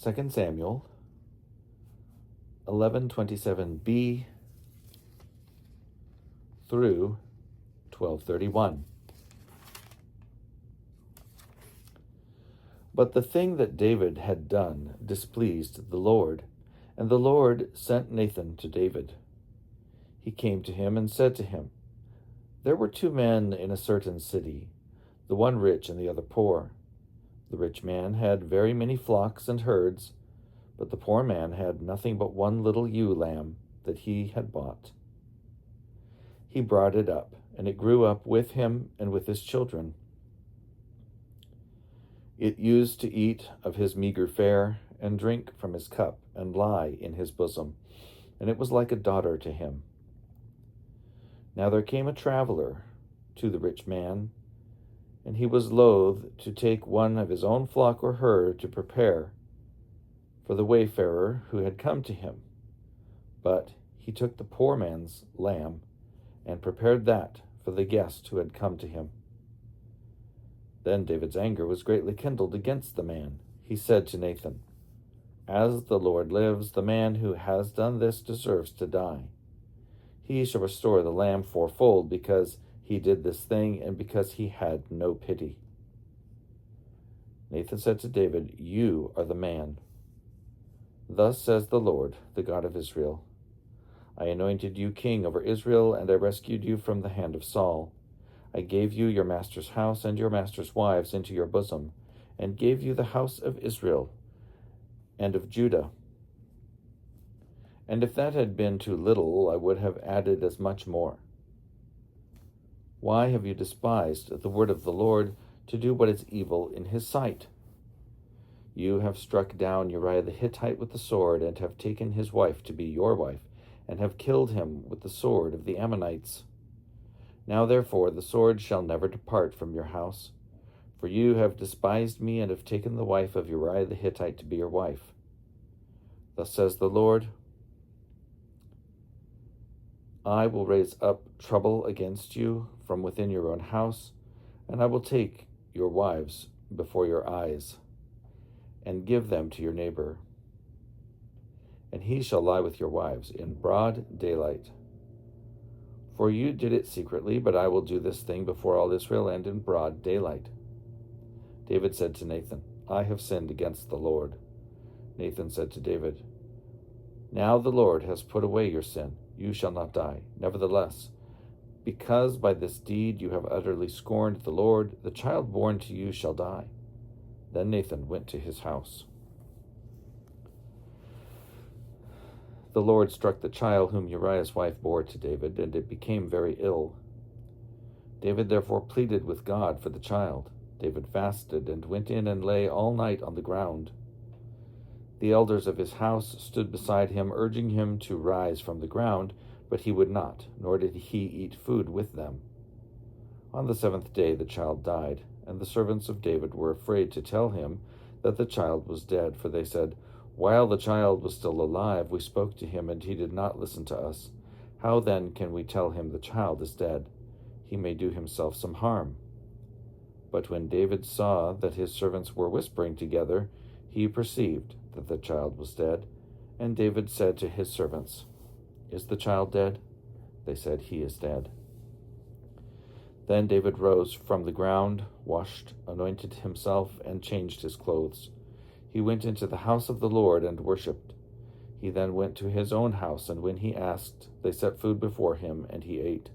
2 Samuel 11:27b through 12:31. But the thing that David had done displeased the Lord, and the Lord sent Nathan to David. He came to him and said to him, "There were two men in a certain city, the one rich and the other poor. The rich man had very many flocks and herds, but the poor man had nothing but one little ewe lamb that he had bought. He brought it up, and it grew up with him and with his children. It used to eat of his meager fare, and drink from his cup, and lie in his bosom, and it was like a daughter to him. Now there came a traveler to the rich man, and he was loath to take one of his own flock or herd to prepare for the wayfarer who had come to him. But he took the poor man's lamb, and prepared that for the guest who had come to him. Then David's anger was greatly kindled against the man. He said to Nathan, "As the Lord lives, the man who has done this deserves to die. He shall restore the lamb fourfold, because he did this thing, and because he had no pity." Nathan said to David, "You are the man. Thus says the Lord, the God of Israel, I anointed you king over Israel, and I rescued you from the hand of Saul. I gave you your master's house and your master's wives into your bosom, and gave you the house of Israel and of Judah. And if that had been too little, I would have added as much more. Why have you despised the word of the Lord to do what is evil in his sight? You have struck down Uriah the Hittite with the sword, and have taken his wife to be your wife, and have killed him with the sword of the Ammonites. Now therefore the sword shall never depart from your house, for you have despised me, and have taken the wife of Uriah the Hittite to be your wife. Thus says the Lord, I will raise up trouble against you from within your own house, and I will take your wives before your eyes, and give them to your neighbor. And he shall lie with your wives in broad daylight. For you did it secretly, but I will do this thing before all Israel and in broad daylight." David said to Nathan, "I have sinned against the Lord." Nathan said to David, "Now the Lord has put away your sin. You shall not die. Nevertheless, because by this deed you have utterly scorned the Lord, the child born to you shall die." Then Nathan went to his house. The Lord struck the child whom Uriah's wife bore to David, and it became very ill. David therefore pleaded with God for the child. David fasted and went in and lay all night on the ground. The elders of his house stood beside him, urging him to rise from the ground, but he would not, nor did he eat food with them. On the seventh day the child died, and the servants of David were afraid to tell him that the child was dead, for they said, "While the child was still alive, we spoke to him, and he did not listen to us. How then can we tell him the child is dead? He may do himself some harm." But when David saw that his servants were whispering together, he perceived that the child was dead. And David said to his servants, "Is the child dead?" They said, "He is dead." Then David rose from the ground, washed, anointed himself, and changed his clothes. He went into the house of the Lord and worshipped. He then went to his own house, and when he asked, they set food before him, and he ate.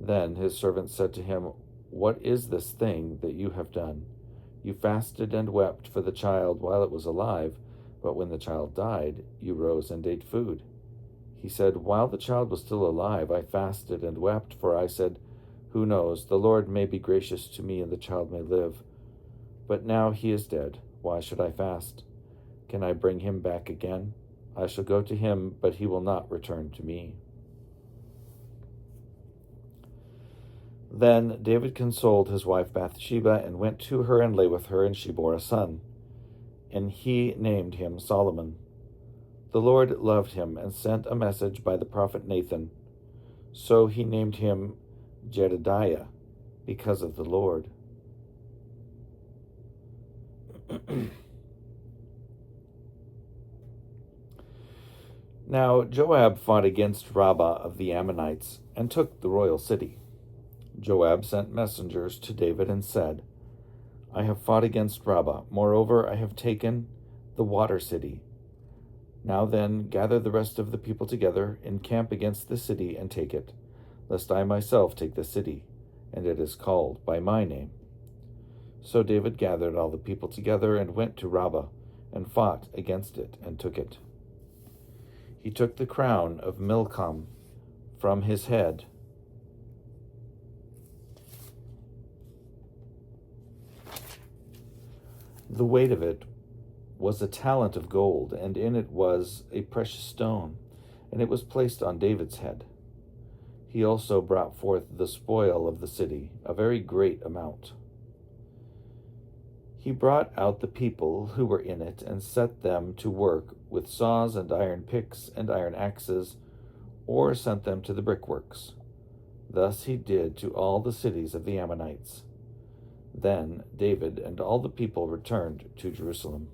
Then his servants said to him, "What is this thing that you have done? You fasted and wept for the child while it was alive, but when the child died, you rose and ate food." He said, "While the child was still alive, I fasted and wept, for I said, 'Who knows, the Lord may be gracious to me, and the child may live.' But now he is dead. Why should I fast? Can I bring him back again? I shall go to him, but he will not return to me." Then David consoled his wife Bathsheba, and went to her and lay with her, and she bore a son, and he named him Solomon. The Lord loved him, and sent a message by the prophet Nathan. So he named him Jedediah, because of the Lord. Now Joab fought against Rabbah of the Ammonites and took the royal city. Joab sent messengers to David and said, I have fought against Rabbah. Moreover, I have taken the water city. Now then, gather the rest of the people together, encamp against the city, and take it, lest I myself take the city, and it is called by my name. So David gathered all the people together and went to Rabbah, and fought against it, and took it. He took the crown of Milcom from his head, the weight of it was a talent of gold, and in it was a precious stone, and it was placed on David's head. He also brought forth the spoil of the city, a very great amount. He brought out the people who were in it and set them to work with saws and iron picks and iron axes, or sent them to the brickworks. Thus he did to all the cities of the Ammonites. Then David and all the people returned to Jerusalem.